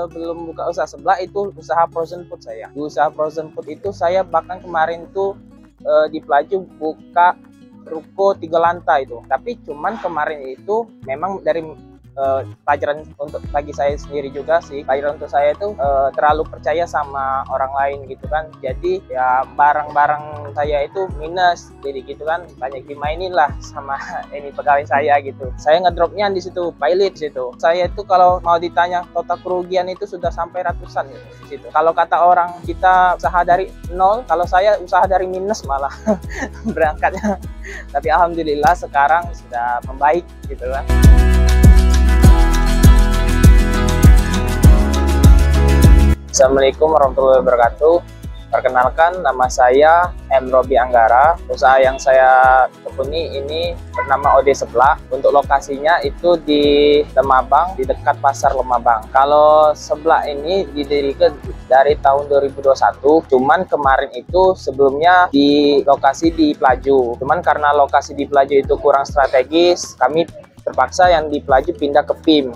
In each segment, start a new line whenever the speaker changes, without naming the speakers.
sebelum buka usaha sebelah itu usaha frozen food saya. Di usaha frozen food itu saya bahkan kemarin tuh di Pelaju buka ruko 3 lantai itu. Tapi cuman kemarin itu memang dari pelajaran untuk bagi saya sendiri juga sih, pelajaran untuk saya itu terlalu percaya sama orang lain gitu kan. Jadi ya barang-barang saya itu minus, jadi gitu kan, banyak dimainin lah sama ini pegawai saya gitu. Saya ngedropnya di situ, pilot situ. Saya itu kalau mau ditanya total kerugian itu sudah sampai ratusan gitu, di situ. Kalau kata orang kita usaha dari nol, kalau saya usaha dari minus malah berangkatnya. Tapi alhamdulillah sekarang sudah membaik gitu kan. Assalamualaikum warahmatullahi wabarakatuh. Perkenalkan, nama saya M. Robi Anggara. Usaha yang saya tekuni ini bernama OD Seblak. Untuk lokasinya itu di Lemabang, di dekat pasar Lemabang. Kalau Seblak ini didirikan dari tahun 2021. Cuman kemarin itu sebelumnya di lokasi di Pelaju. Cuman karena lokasi di Pelaju itu kurang strategis, kami terpaksa yang di Pelaju pindah ke PIM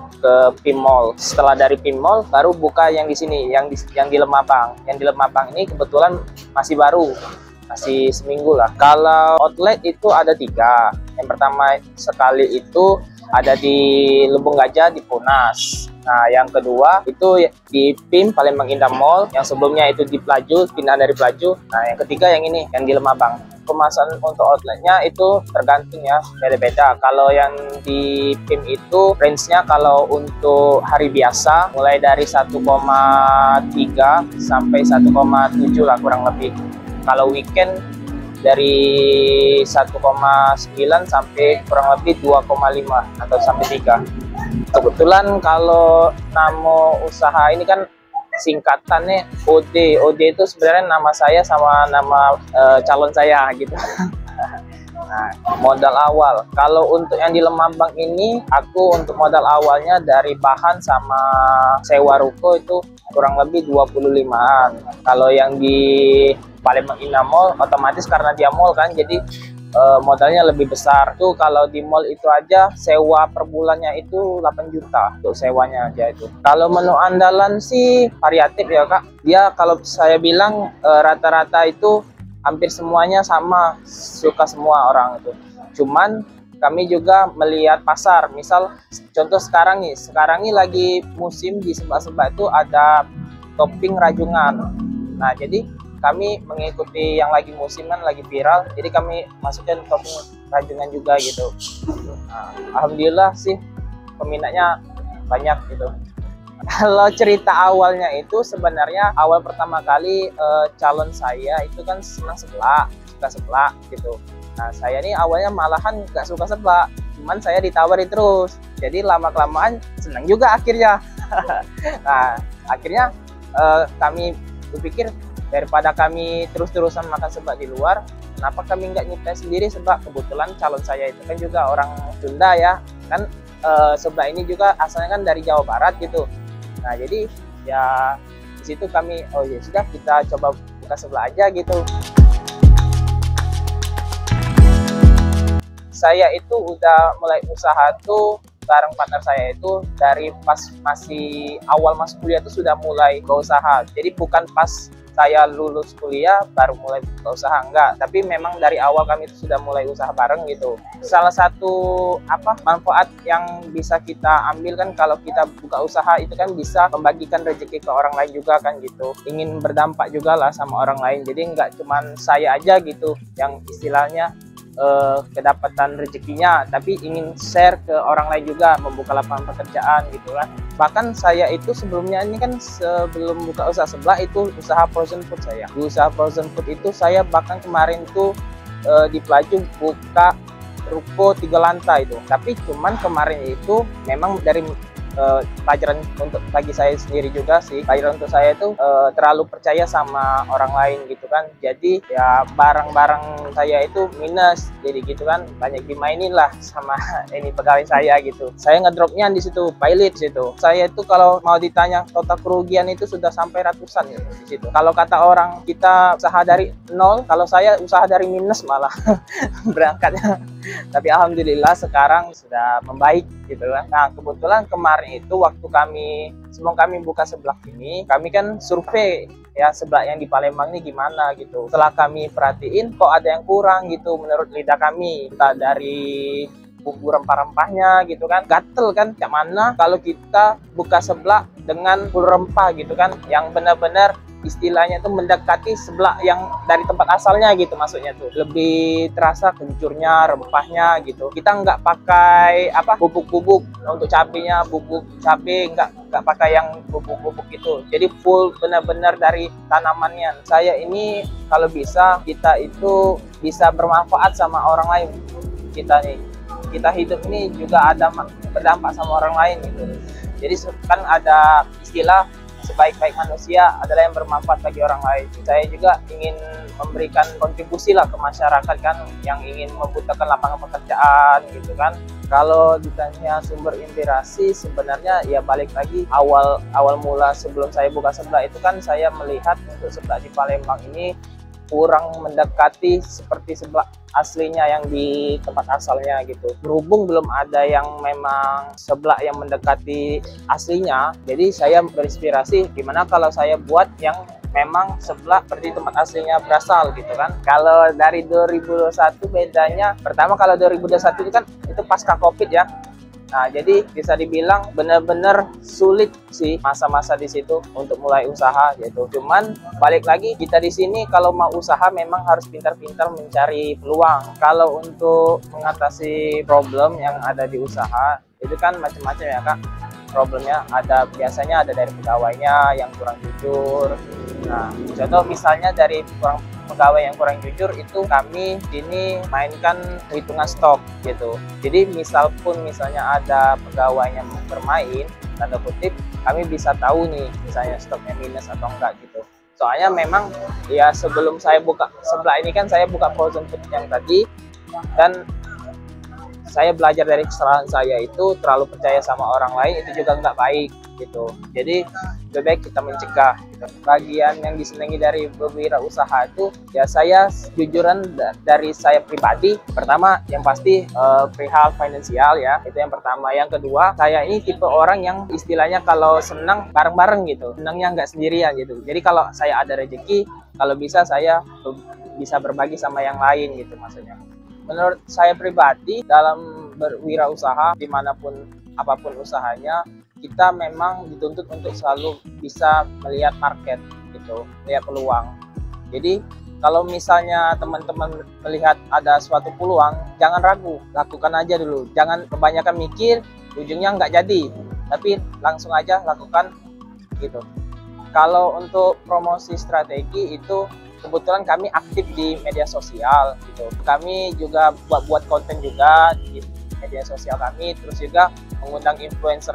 Mall. Setelah dari PIM Mall baru buka yang di sini, yang di Lemabang. Yang di Lemabang ini kebetulan masih baru, masih seminggu lah. Kalau outlet itu ada 3. Yang pertama sekali itu ada di Lembung Gajah di Punas. Nah, yang kedua itu di PIM Palembang Indah Mall. Yang sebelumnya itu di Pelaju, pindah dari Pelaju. Nah, yang ketiga yang ini, yang di Lemabang. Kemasan untuk outletnya itu tergantung ya, beda-beda. Kalau yang di PIM itu range-nya kalau untuk hari biasa mulai dari 1,3 sampai 1,7 lah kurang lebih. Kalau weekend dari 1,9 sampai kurang lebih 2,5 atau sampai 3. Kebetulan kalau nama usaha ini kan singkatannya OD. OD itu sebenarnya nama saya sama nama calon saya gitu. Nah, modal awal. Kalau untuk yang di Lemabang ini, aku untuk modal awalnya dari bahan sama sewa ruko itu kurang lebih 25-an. Kalau yang di Palembang Indah Mall, otomatis karena dia mall kan, jadi modalnya lebih besar. Tuh kalau di mall itu aja sewa per bulannya itu 8 juta untuk sewanya aja itu. Kalau menu andalan sih variatif ya Kak. Dia kalau saya bilang rata-rata itu hampir semuanya sama, suka semua orang itu. Cuman kami juga melihat pasar. Misal contoh sekarang nih lagi musim di Seblak-Seblak itu ada topping rajungan. Nah, jadi kami mengikuti yang lagi musim kan, lagi viral, jadi kami masukin topping rajungan juga gitu. Nah, alhamdulillah sih peminatnya banyak gitu. Kalau cerita awalnya itu sebenarnya awal pertama kali calon saya itu kan senang seblak, suka seblak gitu. Nah, saya nih awalnya malahan nggak suka seblak, cuman saya ditawari terus, jadi lama-kelamaan senang juga akhirnya. Nah, akhirnya kami berpikir daripada kami terus-terusan makan seblak di luar, kenapa kami nggak nyiptain sendiri seblak? Kebetulan calon saya itu kan juga orang Sunda ya, kan seblak ini juga asalnya kan dari Jawa Barat gitu. Nah, jadi ya di situ kami, oh ya sudah kita coba buka seblak aja gitu. Saya itu udah mulai usaha tuh bareng partner saya itu dari pas masih awal masuk kuliah tuh sudah mulai berusaha. Jadi bukan pas saya lulus kuliah baru mulai buka usaha, enggak, tapi memang dari awal kami itu sudah mulai usaha bareng gitu. Salah satu manfaat yang bisa kita ambil kan kalau kita buka usaha itu kan bisa membagikan rezeki ke orang lain juga kan gitu. Ingin berdampak juga lah sama orang lain, jadi enggak cuman saya aja gitu yang istilahnya kedapatan rezekinya, tapi ingin share ke orang lain juga, membuka lapangan pekerjaan gitu kan. Bahkan saya itu sebelumnya ini kan sebelum buka usaha seblak itu usaha frozen food saya. Di usaha frozen food itu saya bahkan kemarin tuh di Pelaju buka ruko 3 lantai itu. Tapi cuman kemarin itu memang dari pelajaran untuk bagi saya sendiri juga sih, pelajaran untuk saya itu terlalu percaya sama orang lain gitu kan. Jadi ya barang-barang saya itu minus, jadi gitu kan, banyak dimainin lah sama ini pegawai saya gitu. Saya ngedropnya di situ, pilot situ. Saya itu kalau mau ditanya total kerugian itu sudah sampai ratusan gitu di situ. Kalau kata orang kita usaha dari nol, kalau saya usaha dari minus malah berangkatnya. Tapi alhamdulillah sekarang sudah membaik gitu kan. Nah, kebetulan kemarin kemarin itu waktu sebelum kami buka seblak ini, kami kan survei ya seblak yang di Palembang ini gimana gitu. Setelah kami perhatiin kok ada yang kurang gitu menurut lidah kami. Entah dari bumbu rempah-rempahnya gitu kan, gatel kan, yang mana kalau kita buka seblak dengan full rempah gitu kan, yang benar-benar istilahnya itu mendekati seblak yang dari tempat asalnya gitu, maksudnya tuh lebih terasa kencurnya, rempahnya gitu. Kita nggak pakai bubuk-bubuk untuk cabenya, bubuk cabe nggak pakai yang bubuk-bubuk itu, jadi full benar-benar dari tanamannya. Saya ini kalau bisa kita itu bisa bermanfaat sama orang lain. Kita hidup ini juga ada berdampak sama orang lain gitu. Jadi kan ada istilah sebaik-baik manusia adalah yang bermanfaat bagi orang lain. Saya juga ingin memberikan kontribusi lah ke masyarakat kan, yang ingin membutuhkan lapangan pekerjaan gitu kan. Kalau ditanya sumber inspirasi, sebenarnya ya balik lagi awal mula sebelum saya buka seblak itu kan saya melihat untuk seblak di Palembang ini kurang mendekati seperti seblak aslinya yang di tempat asalnya gitu. Berhubung belum ada yang memang seblak yang mendekati aslinya, jadi saya berinspirasi gimana kalau saya buat yang memang seblak seperti tempat aslinya berasal gitu kan. Kalau dari 2021 bedanya, pertama kalau 2021 itu kan itu pasca Covid ya. Nah, jadi bisa dibilang benar-benar sulit sih masa-masa di situ untuk mulai usaha gitu. Cuman balik lagi kita di sini kalau mau usaha memang harus pintar-pintar mencari peluang. Kalau untuk mengatasi problem yang ada di usaha itu kan macam-macam ya Kak. Problemnya biasanya ada dari pegawainya yang kurang jujur. Nah, contoh misalnya dari pegawai yang kurang jujur itu kami ini mainkan hitungan stok gitu. Jadi misalnya ada pegawai yang bermain, tanda kutip, kami bisa tahu nih misalnya stoknya minus atau enggak gitu. Soalnya memang ya sebelum saya buka seblak ini kan saya buka frozen food yang tadi, dan saya belajar dari kesalahan saya itu terlalu percaya sama orang lain itu juga nggak baik gitu. Jadi lebih baik kita mencegah gitu. Bagian yang disenangi dari berwirausaha itu ya saya jujuran dari saya pribadi, pertama yang pasti perihal finansial ya, itu yang pertama. Yang kedua, saya ini tipe orang yang istilahnya kalau senang bareng-bareng gitu, senangnya nggak sendirian gitu. Jadi kalau saya ada rezeki, kalau bisa saya bisa berbagi sama yang lain gitu maksudnya. Menurut saya pribadi dalam berwirausaha dimanapun apapun usahanya, kita memang dituntut untuk selalu bisa melihat market gitu, melihat peluang. Jadi kalau misalnya teman-teman melihat ada suatu peluang, jangan ragu, lakukan aja dulu. Jangan kebanyakan mikir, ujungnya nggak jadi, tapi langsung aja lakukan gitu. Kalau untuk promosi strategi itu kebetulan kami aktif di media sosial gitu. Kami juga buat konten juga di media sosial kami, terus juga mengundang influencer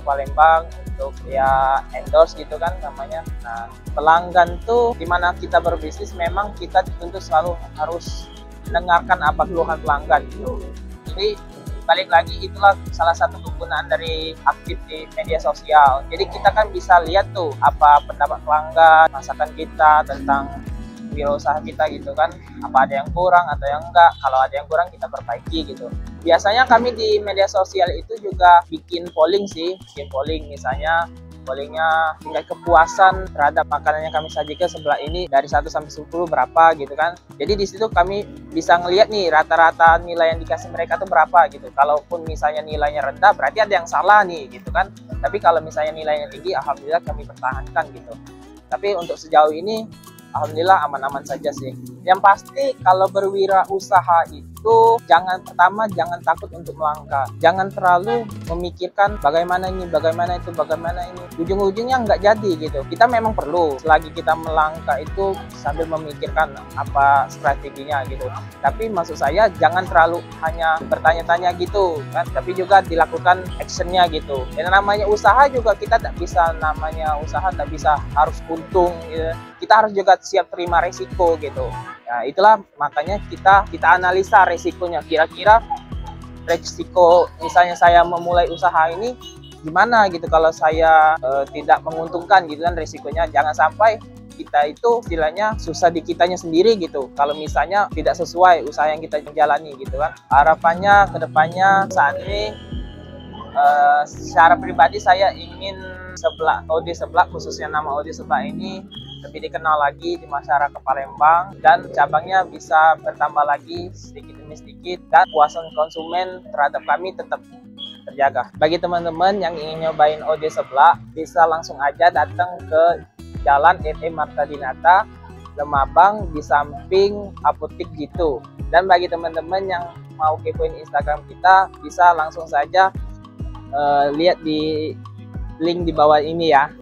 Palembang untuk ya endorse gitu kan namanya. Nah, pelanggan tuh dimana kita berbisnis memang kita dituntut selalu harus mendengarkan apa keluhan pelanggan gitu. Jadi balik lagi itulah salah satu kegunaan dari aktif di media sosial. Jadi kita kan bisa lihat tuh apa pendapat pelanggan, masakan kita tentang wirausaha kita gitu kan, apa ada yang kurang atau yang enggak. Kalau ada yang kurang kita perbaiki gitu. Biasanya kami di media sosial itu juga bikin polling misalnya pollingnya tingkat kepuasan terhadap makanan yang kami sajikan sebelah ini dari 1 sampai 10 berapa gitu kan. Jadi di situ kami bisa ngelihat nih rata-rata nilai yang dikasih mereka tuh berapa gitu. Kalaupun misalnya nilainya rendah berarti ada yang salah nih gitu kan. Tapi kalau misalnya nilainya tinggi, alhamdulillah kami pertahankan gitu. Tapi untuk sejauh ini alhamdulillah aman-aman saja sih. Yang pasti kalau berwirausaha itu jangan takut untuk melangkah. Jangan terlalu memikirkan bagaimana ini. Ujung-ujungnya nggak jadi gitu. Kita memang perlu selagi kita melangkah itu sambil memikirkan apa strateginya gitu. Tapi maksud saya jangan terlalu hanya bertanya-tanya gitu kan. Tapi juga dilakukan actionnya gitu. Dan namanya usaha juga kita tak bisa harus untung gitu. Kita harus juga siap terima resiko gitu. Ya itulah makanya kita analisa resikonya, kira-kira resiko misalnya saya memulai usaha ini gimana gitu kalau saya tidak menguntungkan gitu kan resikonya. Jangan sampai kita itu istilahnya susah di kitanya sendiri gitu kalau misalnya tidak sesuai usaha yang kita jalani gitu kan. Harapannya kedepannya saat ini Secara pribadi saya ingin OD Seblak, khususnya nama OD Seblak ini lebih dikenal lagi di masyarakat Palembang, dan cabangnya bisa bertambah lagi sedikit demi sedikit, dan kepuasan konsumen terhadap kami tetap terjaga. Bagi teman-teman yang ingin nyobain OD Seblak, bisa langsung aja datang ke Jalan RE Marta Dinata, Lemabang, di samping Apotik Jitu. Dan bagi teman-teman yang mau kepoin Instagram kita, bisa langsung saja lihat di link di bawah ini ya.